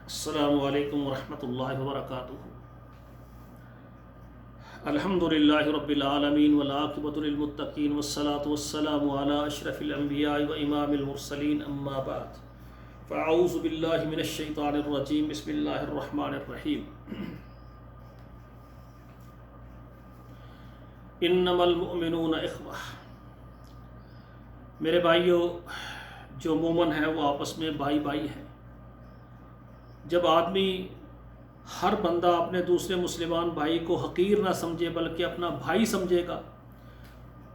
السلام علیکم ورحمۃ اللہ وبرکاتہ۔ الحمدللہ رب العالمین والعاقبۃ للمتقین والصلاة والسلام علی اشرف الانبیاء و امام المرسلین، اما بعد فاعوذ باللہ من الشیطان الرجیم، بسم اللہ الرحمن الرحیم۔ انما المؤمنون اخوہ، میرے بھائیوں، جو مومن ہے وہ آپس میں بھائی بھائی ہیں۔ جب آدمی ہر بندہ اپنے دوسرے مسلمان بھائی کو حقیر نہ سمجھے بلکہ اپنا بھائی سمجھے گا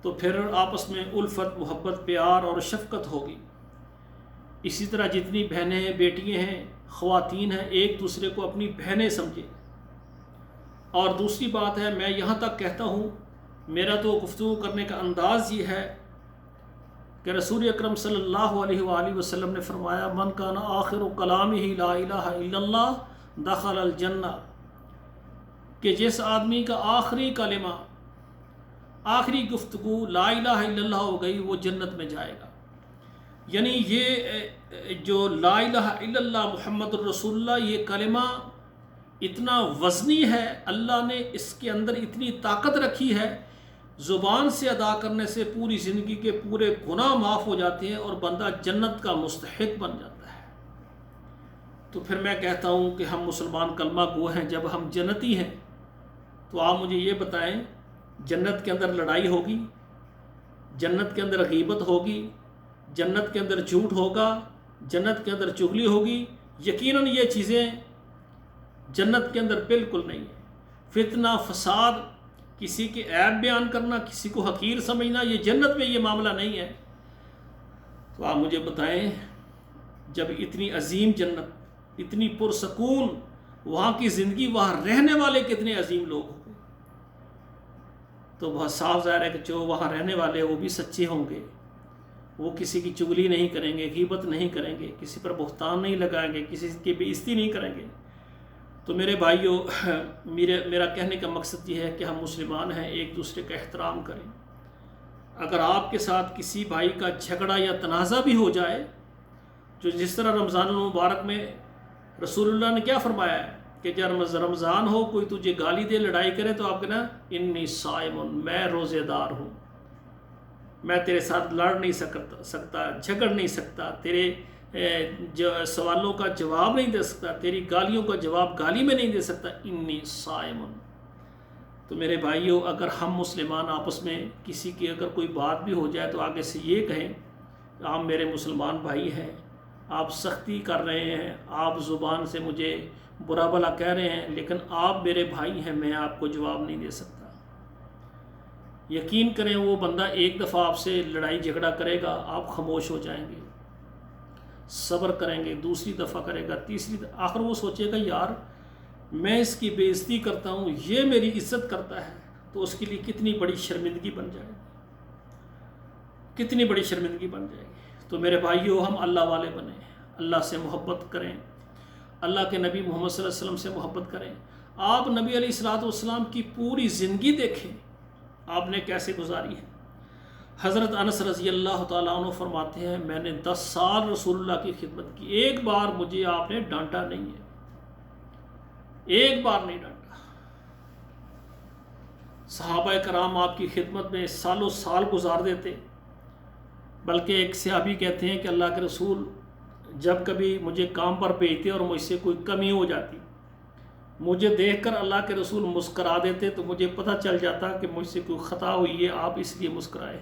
تو پھر آپس میں الفت، محبت، پیار اور شفقت ہوگی۔ اسی طرح جتنی بہنیں، بیٹیاں ہیں، خواتین ہیں، ایک دوسرے کو اپنی بہنیں سمجھے۔ اور دوسری بات ہے، میں یہاں تک کہتا ہوں، میرا تو گفتگو کرنے کا انداز یہ ہے کہ رسول اکرم صلی اللہ علیہ وآلہ وسلم نے فرمایا، من کان آخر کلامہ لا الہ الا اللہ دخل الجنہ، کہ جس آدمی کا آخری کلمہ، آخری گفتگو لا الہ الا اللہ ہو گئی، وہ جنت میں جائے گا۔ یعنی یہ جو لا الہ الا اللہ محمد الرسول اللہ، یہ کلمہ اتنا وزنی ہے، اللہ نے اس کے اندر اتنی طاقت رکھی ہے، زبان سے ادا کرنے سے پوری زندگی کے پورے گناہ معاف ہو جاتے ہیں اور بندہ جنت کا مستحق بن جاتا ہے۔ تو پھر میں کہتا ہوں کہ ہم مسلمان کلمہ گو ہیں، جب ہم جنتی ہیں تو آپ مجھے یہ بتائیں، جنت کے اندر لڑائی ہوگی، جنت کے اندر غیبت ہوگی، جنت کے اندر جھوٹ ہوگا، جنت کے اندر چغلی ہوگی؟ یقیناً یہ چیزیں جنت کے اندر بالکل نہیں ہیں۔ فتنہ، فساد، کسی کے عیب بیان کرنا، کسی کو حقیر سمجھنا، یہ جنت میں یہ معاملہ نہیں ہے۔ تو آپ مجھے بتائیں، جب اتنی عظیم جنت، اتنی پرسکون وہاں کی زندگی، وہاں رہنے والے کتنے عظیم لوگ ہوں گے، تو بہت صاف ظاہر ہے کہ جو وہاں رہنے والے وہ بھی سچے ہوں گے، وہ کسی کی چغلی نہیں کریں گے، غیبت نہیں کریں گے، کسی پر بہتان نہیں لگائیں گے، کسی کی بے عزتی نہیں کریں گے۔ تو میرے بھائیوں، میرا کہنے کا مقصد یہ ہے کہ ہم مسلمان ہیں، ایک دوسرے کا احترام کریں۔ اگر آپ کے ساتھ کسی بھائی کا جھگڑا یا تنازع بھی ہو جائے، جو جس طرح رمضان المبارک میں رسول اللہ نے کیا فرمایا ہے کہ جب رمضان ہو، کوئی تجھے گالی دے، لڑائی کرے، تو آپ کہنا انی صائم، میں روزے دار ہوں، میں تیرے ساتھ لڑ نہیں سکتا، جھگڑ نہیں سکتا، تیرے سوالوں کا جواب نہیں دے سکتا، تیری گالیوں کا جواب گالی میں نہیں دے سکتا، انی صائم۔ تو میرے بھائیوں، اگر ہم مسلمان آپس میں کسی کی اگر کوئی بات بھی ہو جائے تو آگے سے یہ کہیں کہ آپ میرے مسلمان بھائی ہیں، آپ سختی کر رہے ہیں، آپ زبان سے مجھے برا بھلا کہہ رہے ہیں، لیکن آپ میرے بھائی ہیں، میں آپ کو جواب نہیں دے سکتا۔ یقین کریں، وہ بندہ ایک دفعہ آپ سے لڑائی جھگڑا کرے گا، آپ خاموش ہو جائیں گے، صبر کریں گے، دوسری دفعہ کرے گا، تیسری دفعہ، آخر وہ سوچے گا یار میں اس کی بے عزتی کرتا ہوں، یہ میری عزت کرتا ہے، تو اس کے لیے کتنی بڑی شرمندگی بن جائے گی، کتنی بڑی شرمندگی بن جائے گی۔ تو میرے بھائیوں، ہم اللہ والے بنیں، اللہ سے محبت کریں، اللہ کے نبی محمد صلی اللہ علیہ وسلم سے محبت کریں۔ آپ نبی علیہ الصلوۃ والسلام کی پوری زندگی دیکھیں، آپ نے کیسے گزاری ہے۔ حضرت انس رضی اللہ تعالیٰ عنہ فرماتے ہیں، میں نے 10 سال رسول اللہ کی خدمت کی، ایک بار مجھے آپ نے ڈانٹا نہیں ہے، ایک بار نہیں ڈانٹا۔ صحابہ کرام آپ کی خدمت میں سالوں سال گزار دیتے، بلکہ ایک صحابی کہتے ہیں کہ اللہ کے رسول جب کبھی مجھے کام پر بھیجتے اور مجھ سے کوئی کمی ہو جاتی، مجھے دیکھ کر اللہ کے رسول مسکرا دیتے تو مجھے پتہ چل جاتا کہ مجھ سے کوئی خطا ہوئی ہے، آپ اس لیے مسکرائے۔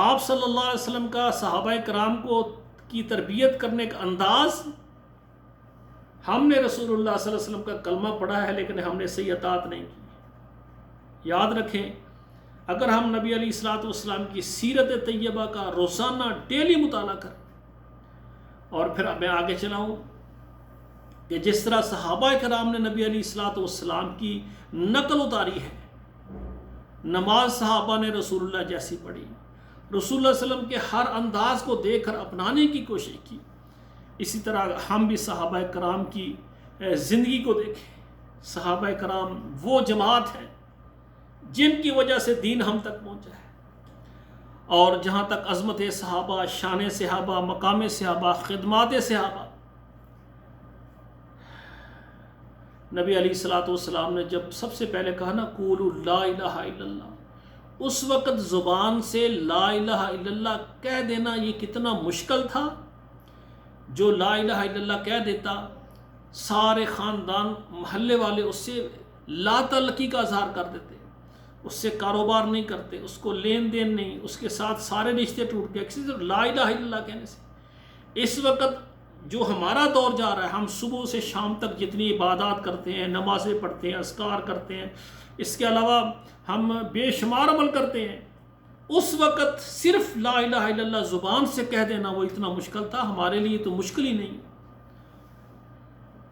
آپ صلی اللہ علیہ وسلم کا صحابہ کرام کو کی تربیت کرنے کا انداز، ہم نے رسول اللہ صلی اللہ علیہ وسلم کا کلمہ پڑھا ہے لیکن ہم نے صحیح اطاعت نہیں کی۔ یاد رکھیں، اگر ہم نبی علیہ الصلوۃ والسلام کی سیرت طیبہ کا روزانہ ڈیلی مطالعہ کریں، اور پھر میں آگے چلاؤں کہ جس طرح صحابہ کرام نے نبی علیہ الصلوۃ والسلام کی نقل اتاری ہے، نماز صحابہ نے رسول اللہ جیسی پڑھی، رسول اللہ صلی اللہ علیہ وسلم کے ہر انداز کو دیکھ کر اپنانے کی کوشش کی، اسی طرح ہم بھی صحابہ کرام کی زندگی کو دیکھیں۔ صحابہ کرام وہ جماعت ہے جن کی وجہ سے دین ہم تک پہنچا ہے، اور جہاں تک عظمت صحابہ، شان صحابہ، مقام صحابہ، خدمات صحابہ، نبی علیہ الصلوۃ والسلام نے جب سب سے پہلے کہا نا قولوا لا الہ الا اللہ، اس وقت زبان سے لا الہ الا اللہ کہہ دینا یہ کتنا مشکل تھا۔ جو لا الہ الا اللہ کہہ دیتا، سارے خاندان محلے والے اس سے لا تعلقی کا اظہار کر دیتے، اس سے کاروبار نہیں کرتے، اس کو لین دین نہیں، اس کے ساتھ سارے رشتے ٹوٹ گئے کسی لا الہ الا اللہ کہنے سے۔ اس وقت جو ہمارا دور جا رہا ہے، ہم صبح سے شام تک جتنی عبادات کرتے ہیں، نمازیں پڑھتے ہیں، اذکار کرتے ہیں، اس کے علاوہ ہم بے شمار عمل کرتے ہیں، اس وقت صرف لا الہ الا اللہ زبان سے کہہ دینا وہ اتنا مشکل تھا، ہمارے لیے تو مشکل ہی نہیں۔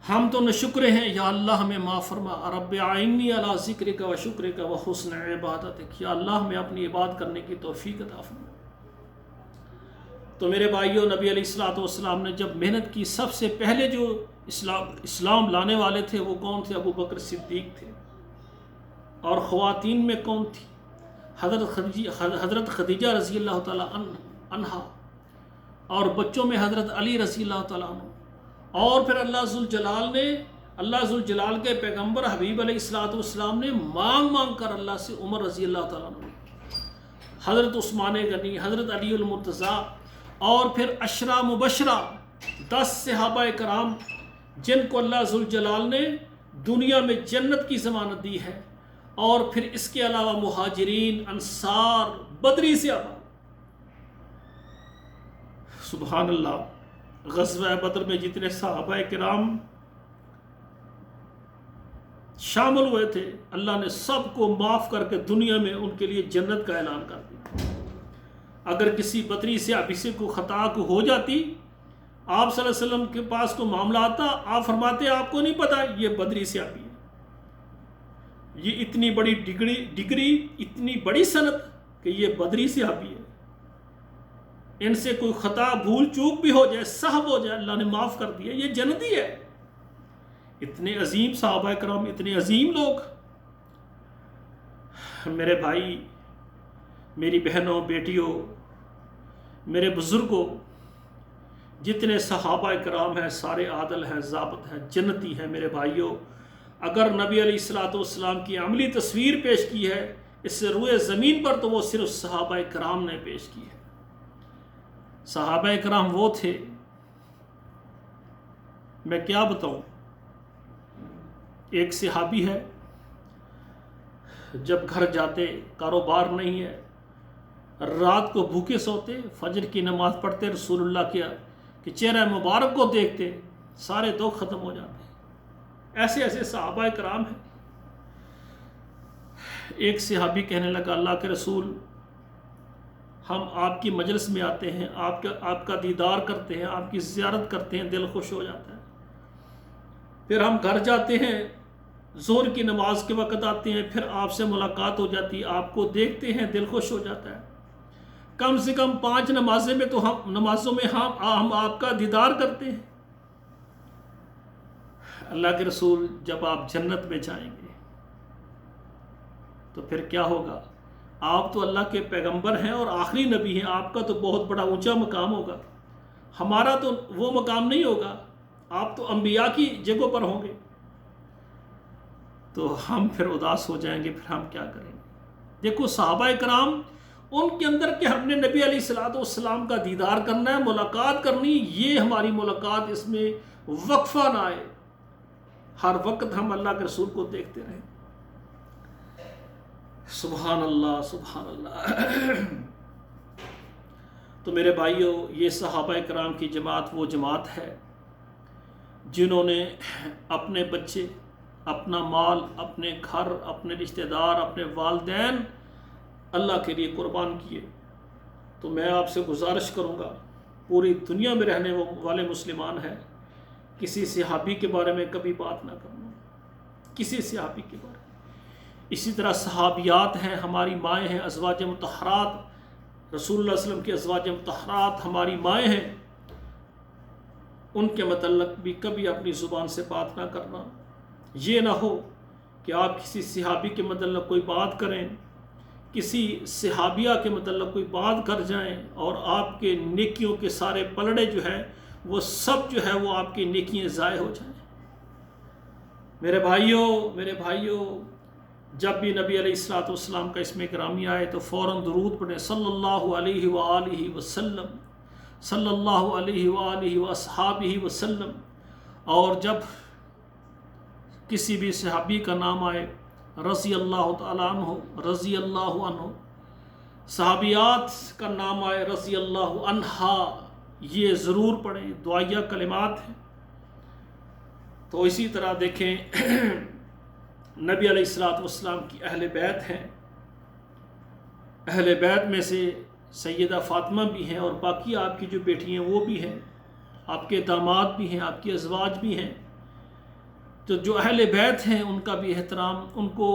ہم تو نشکرے ہیں، یا اللہ ہمیں معاف فرما، رب اعنی علی ذکرک و شکرک و حسن عبادتک، یا اللہ ہمیں اپنی عبادت کرنے کی توفیق عطا فرما۔ تو میرے بھائیوں، نبی علیہ الصلوۃ والسلام نے جب محنت کی، سب سے پہلے جو اسلام لانے والے تھے وہ کون تھے؟ ابو بکر صدیق تھے۔ اور خواتین میں کون تھی؟ حضرت خدیجہ رضی اللہ تعالیٰ عنہا، اور بچوں میں حضرت علی رضی اللہ تعالیٰ عنہ، اور پھر اللہ ذوالجلال کے پیغمبر حبیب علیہ الصلوۃ والسلام نے مانگ کر اللہ سے عمر رضی اللہ تعالیٰ عنہ، حضرت عثمان غنی، حضرت علی المرتضیٰ، اور پھر عشرہ مبشرہ 10 صحابہ کرام جن کو اللہ ذوالجلال نے دنیا میں جنت کی ضمانت دی ہے، اور پھر اس کے علاوہ مہاجرین، انصار، بدری صحابہ۔ سبحان اللہ، غزوہ بدر میں جتنے صحابہ کرام شامل ہوئے تھے، اللہ نے سب کو معاف کر کے دنیا میں ان کے لیے جنت کا اعلان کر دیا۔ اگر کسی بدری صحابی سے کو خطا کو ہو جاتی، آپ صلی اللہ علیہ وسلم کے پاس کو معاملہ آتا، آپ فرماتے آپ کو نہیں پتا یہ بدری صحابی ہے، یہ اتنی بڑی ڈگری، اتنی بڑی سند کہ یہ بدری صحابی ہے، ان سے کوئی خطا بھول چوک بھی ہو جائے، سہو ہو جائے، اللہ نے معاف کر دیا، یہ جنتی ہے۔ اتنے عظیم صحابہ کرام، اتنے عظیم لوگ۔ میرے بھائی، میری بہنوں، بیٹیوں، میرے بزرگوں، جتنے صحابہ کرام ہیں سارے عادل ہیں، ضابط ہیں، جنتی ہیں۔ میرے بھائیوں، اگر نبی علیہ الصلوۃ والسلام کی عملی تصویر پیش کی ہے اس سے روئے زمین پر، تو وہ صرف صحابہ کرام نے پیش کی ہے۔ صحابہ کرام وہ تھے، میں کیا بتاؤں۔ ایک صحابی ہے، جب گھر جاتے، کاروبار نہیں ہے، رات کو بھوکے سوتے، فجر کی نماز پڑھتے، رسول اللہ کے چہرہ مبارک کو دیکھتے، سارے دکھ ختم ہو جاتے۔ ایسے ایسے صحابہ کرام ہیں۔ ایک صحابی کہنے لگا، اللہ کے رسول، ہم آپ کی مجلس میں آتے ہیں، آپ کا دیدار کرتے ہیں، آپ کی زیارت کرتے ہیں، دل خوش ہو جاتا ہے۔ پھر ہم گھر جاتے ہیں، ظہر کی نماز کے وقت آتے ہیں، پھر آپ سے ملاقات ہو جاتی، آپ کو دیکھتے ہیں، دل خوش ہو جاتا ہے۔ کم سے کم 5 نمازوں میں ہم آپ کا دیدار کرتے ہیں۔ اللہ کے رسول، جب آپ جنت میں جائیں گے تو پھر کیا ہوگا؟ آپ تو اللہ کے پیغمبر ہیں اور آخری نبی ہیں، آپ کا تو بہت بڑا اونچا مقام ہوگا، ہمارا تو وہ مقام نہیں ہوگا، آپ تو انبیاء کی جگہوں پر ہوں گے۔ تو ہم پھر اداس ہو جائیں گے، پھر ہم کیا کریں گے؟ دیکھو صحابہ کرام، ان کے اندر کہ ہم نے نبی علیہ الصلوۃ والسلام کا دیدار کرنا ہے، ملاقات کرنی، یہ ہماری ملاقات، اس میں وقفہ نہ آئے، ہر وقت ہم اللہ کے رسول کو دیکھتے رہیں۔ سبحان اللہ، سبحان اللہ۔ تو میرے بھائیوں، یہ صحابہ کرام کی جماعت وہ جماعت ہے جنہوں نے اپنے بچے، اپنا مال، اپنے گھر، اپنے رشتہ دار، اپنے والدین اللہ کے لیے قربان کیے۔ تو میں آپ سے گزارش کروں گا، پوری دنیا میں رہنے والے مسلمان ہیں، کسی صحابی کے بارے میں کبھی بات نہ کرنا، کسی صحابی کے بارے میں۔ اسی طرح صحابیات ہیں، ہماری مائیں ہیں، ازواج مطہرات، رسول اللہ علیہ وسلم کی ازواج مطہرات ہماری مائیں ہیں، ان کے متعلق بھی کبھی اپنی زبان سے بات نہ کرنا۔ یہ نہ ہو کہ آپ کسی صحابی کے متعلق کوئی بات کریں، کسی صحابیہ کے متعلق کوئی بات کر جائیں، اور آپ کے نیکیوں کے سارے پلڑے جو ہے وہ سب جو ہے وہ آپ کی نیکیاں ضائع ہو جائیں۔ میرے بھائیوں جب بھی نبی علیہ الصلوۃ والسلام کا اسم گرامی آئے تو فوراً درود پڑھیں صلی اللہ علیہ وآلہ وسلم، صلی اللہ علیہ وآلہ واصحابہ وسلم۔ اور جب کسی بھی صحابی کا نام آئے رضی اللہ تعالیٰ عنہ، رضی اللہ عنہ، صحابیات کا نام آئے رضی اللہ عنہا، یہ ضرور پڑھیں، دعائیہ کلمات ہیں۔ تو اسی طرح دیکھیں نبی علیہ الصلوۃ والسلام کی اہل بیت ہیں، اہل بیت میں سے سیدہ فاطمہ بھی ہیں، اور باقی آپ کی جو بیٹی ہیں وہ بھی ہیں، آپ کے داماد بھی ہیں، آپ کے ازواج بھی ہیں۔ تو جو اہل بیت ہیں ان کا بھی احترام، ان کو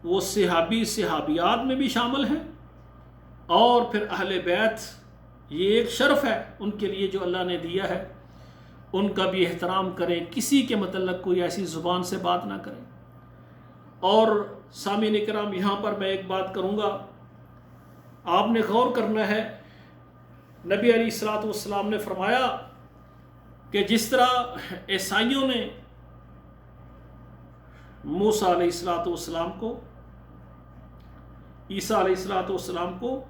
وہ صحابی صحابیات میں بھی شامل ہیں، اور پھر اہل بیت یہ ایک شرف ہے ان کے لیے جو اللہ نے دیا ہے، ان کا بھی احترام کریں، کسی کے متعلق کوئی ایسی زبان سے بات نہ کریں۔ اور سامعین کرام، یہاں پر میں ایک بات کروں گا، آپ نے غور کرنا ہے، نبی علیہ الصلوۃ والسلام نے فرمایا کہ جس طرح عیسائیوں نے موسیٰ علیہ الصلوۃ والسلام کو، عیسیٰ علیہ الصلوۃ والسلام کو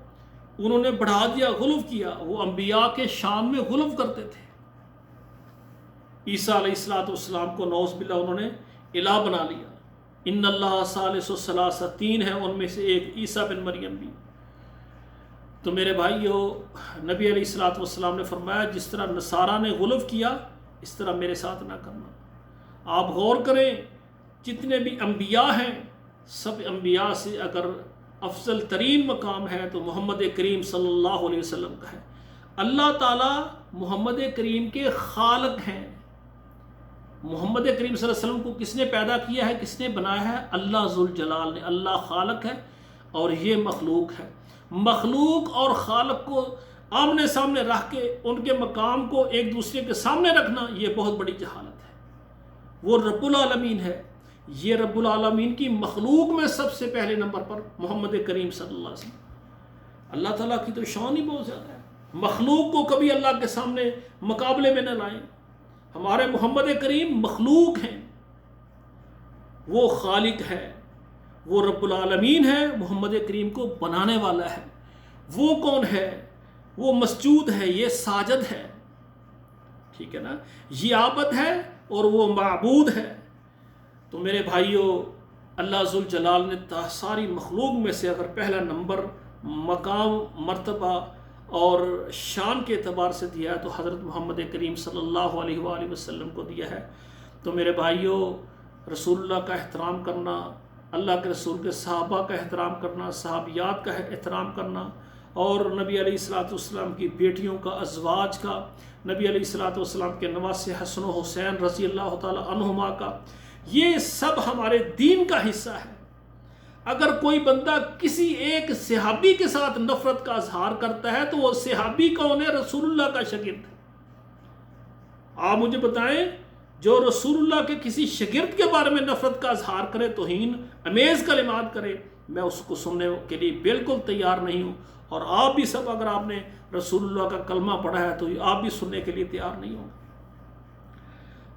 انہوں نے بڑھا دیا، غلو کیا، وہ انبیاء کے شان میں غلو کرتے تھے۔ عیسیٰ علیہ الصلوۃ والسلام کو نعوذ باللہ انہوں نے الہ بنا لیا۔ ان اللہ ثالث ثلاثہ، تین ہیں ان میں سے ایک عیسیٰ بن مریم بھی۔ تو میرے بھائیو، نبی علیہ الصلوۃ والسلام نے فرمایا جس طرح نصارہ نے غلو کیا اس طرح میرے ساتھ نہ کرنا۔ آپ غور کریں، جتنے بھی انبیاء ہیں سب انبیاء سے اگر افضل ترین مقام ہے تو محمد کریم صلی اللہ علیہ وسلم کا ہے۔ اللہ تعالیٰ محمد کریم کے خالق ہیں۔ محمد کریم صلی اللہ علیہ وسلم کو کس نے پیدا کیا ہے، کس نے بنایا ہے؟ اللہ ذوالجلال نے۔ اللہ خالق ہے اور یہ مخلوق ہے۔ مخلوق اور خالق کو آمنے سامنے رکھ کے ان کے مقام کو ایک دوسرے کے سامنے رکھنا، یہ بہت بڑی جہالت ہے۔ وہ رب العالمین ہے، یہ رب العالمین کی مخلوق میں سب سے پہلے نمبر پر محمد کریم صلی اللہ علیہ وسلم۔ اللہ تعالیٰ کی تو شان ہی بہت زیادہ ہے، مخلوق کو کبھی اللہ کے سامنے مقابلے میں نہ لائیں۔ ہمارے محمد کریم مخلوق ہیں، وہ خالق ہے، وہ رب العالمین ہے، محمد کریم کو بنانے والا ہے۔ وہ کون ہے؟ وہ مسجود ہے، یہ ساجد ہے، ٹھیک ہے نا، یہ عابد ہے اور وہ معبود ہے۔ تو میرے بھائیوں، اللہ ذوالجلال نے ساری مخلوق میں سے اگر پہلا نمبر مقام، مرتبہ اور شان کے اعتبار سے دیا ہے تو حضرت محمد کریم صلی اللہ علیہ وآلہ وسلم کو دیا ہے۔ تو میرے بھائیوں، رسول اللہ کا احترام کرنا، اللہ کے رسول کے صحابہ کا احترام کرنا، صحابیات کا احترام کرنا، اور نبی علیہ الصلوۃ والسلام کی بیٹیوں کا، ازواج کا، نبی علیہ الصلوۃ والسلام کے نواسے حسن و حسین رضی اللہ تعالی عنہما کا، یہ سب ہمارے دین کا حصہ ہے۔ اگر کوئی بندہ کسی ایک صحابی کے ساتھ نفرت کا اظہار کرتا ہے تو وہ صحابی کون ہے؟ رسول اللہ کا شاگرد ہے۔ آپ مجھے بتائیں، جو رسول اللہ کے کسی شاگرد کے بارے میں نفرت کا اظہار کرے، توہین امیز کلمات کرے، میں اس کو سننے کے لیے بالکل تیار نہیں ہوں، اور آپ بھی سب اگر آپ نے رسول اللہ کا کلمہ پڑھا ہے تو آپ بھی سننے کے لیے تیار نہیں ہوں۔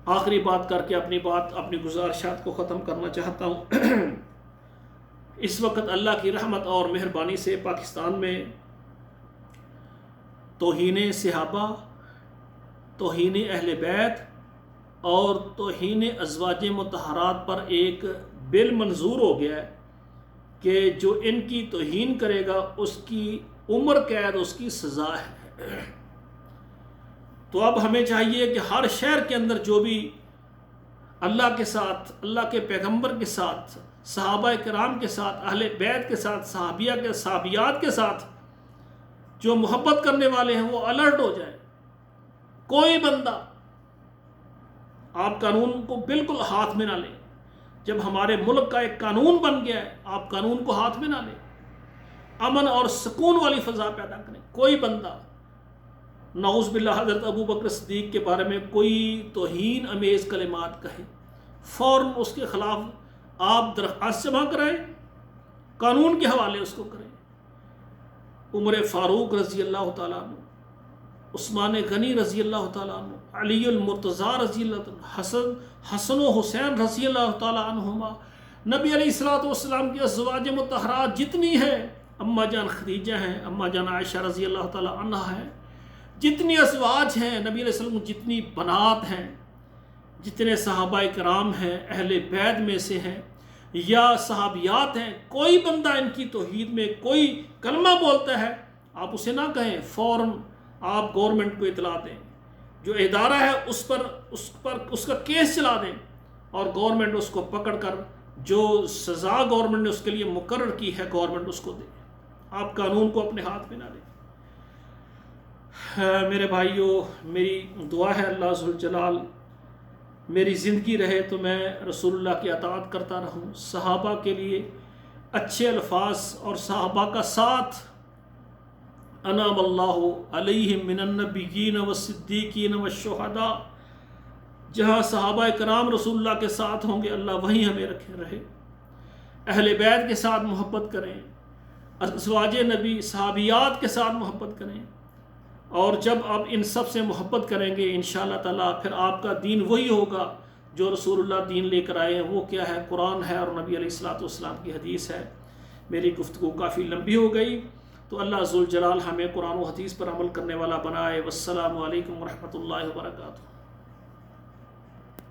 آخری بات کر کے اپنی گزارشات کو ختم کرنا چاہتا ہوں۔ اس وقت اللہ کی رحمت اور مہربانی سے پاکستان میں توہین صحابہ، توہین اہل بیت اور توہین ازواج مطہرات پر ایک بل منظور ہو گیا ہے کہ جو ان کی توہین کرے گا اس کی عمر قید، اس کی سزا ہے۔ تو اب ہمیں چاہیے کہ ہر شہر کے اندر جو بھی اللہ کے ساتھ، اللہ کے پیغمبر کے ساتھ، صحابہ کرام کے ساتھ، اہل بیت کے ساتھ، صحابیہ کے، صحابیات کے ساتھ جو محبت کرنے والے ہیں وہ الرٹ ہو جائے۔ کوئی بندہ، آپ قانون کو بالکل ہاتھ میں نہ لیں۔ جب ہمارے ملک کا ایک قانون بن گیا ہے، آپ قانون کو ہاتھ میں نہ لیں، امن اور سکون والی فضا پیدا کریں۔ کوئی بندہ نعوذ باللہ حضرت ابو بکر صدیق کے بارے میں کوئی توہین امیز کلمات کہے، فوراً اس کے خلاف آپ درخواست جمع کرائیں، قانون کے حوالے اس کو کریں۔ عمر فاروق رضی اللہ تعالیٰ عنہ، عثمان غنی رضی اللہ تعالیٰ عنہ، علی المرتضیٰ رضی اللہ تعالیٰ، حسن و حسین رضی اللہ تعالیٰ عنہما، نبی علیہ السلام کی ازواج مطہرات جتنی ہیں، اماں جان خدیجہ ہیں، اماں جان عائشہ رضی اللہ تعالیٰ عنہ ہیں، جتنی ازواج ہیں نبی علیہ السلام، جتنی بنات ہیں، جتنے صحابہ کرام ہیں اہل بیت میں سے ہیں یا صحابیات ہیں، کوئی بندہ ان کی توحید میں کوئی کلمہ بولتا ہے، آپ اسے نہ کہیں فوراً آپ گورنمنٹ کو اطلاع دیں، جو ادارہ ہے اس کا کیس چلا دیں، اور گورنمنٹ اس کو پکڑ کر جو سزا گورنمنٹ نے اس کے لیے مقرر کی ہے گورنمنٹ اس کو دے، آپ قانون کو اپنے ہاتھ میں نہ لیں۔ میرے بھائیوں، میری دعا ہے اللہ ذوالجلال میری زندگی رہے تو میں رسول اللہ کی اطاعت کرتا رہوں، صحابہ کے لیے اچھے الفاظ اور صحابہ کا ساتھ، انعم اللہ علیہم من النبیین والصدیقین والشہداء، جہاں صحابہ کرام رسول اللہ کے ساتھ ہوں گے اللہ وہیں ہمیں رہے، اہل بیت کے ساتھ محبت کریں، ازواج نبی صحابیات کے ساتھ محبت کریں، اور جب آپ ان سب سے محبت کریں گے انشاءاللہ تعالیٰ پھر آپ کا دین وہی ہوگا جو رسول اللہ دین لے کر آئے ہیں، وہ کیا ہے؟ قرآن ہے اور نبی علیہ السلام کی حدیث ہے۔ میری گفتگو کافی لمبی ہو گئی، تو اللہ ذوالجلال ہمیں قرآن و حدیث پر عمل کرنے والا بنائے۔ والسلام علیکم ورحمۃ اللہ وبرکاتہ۔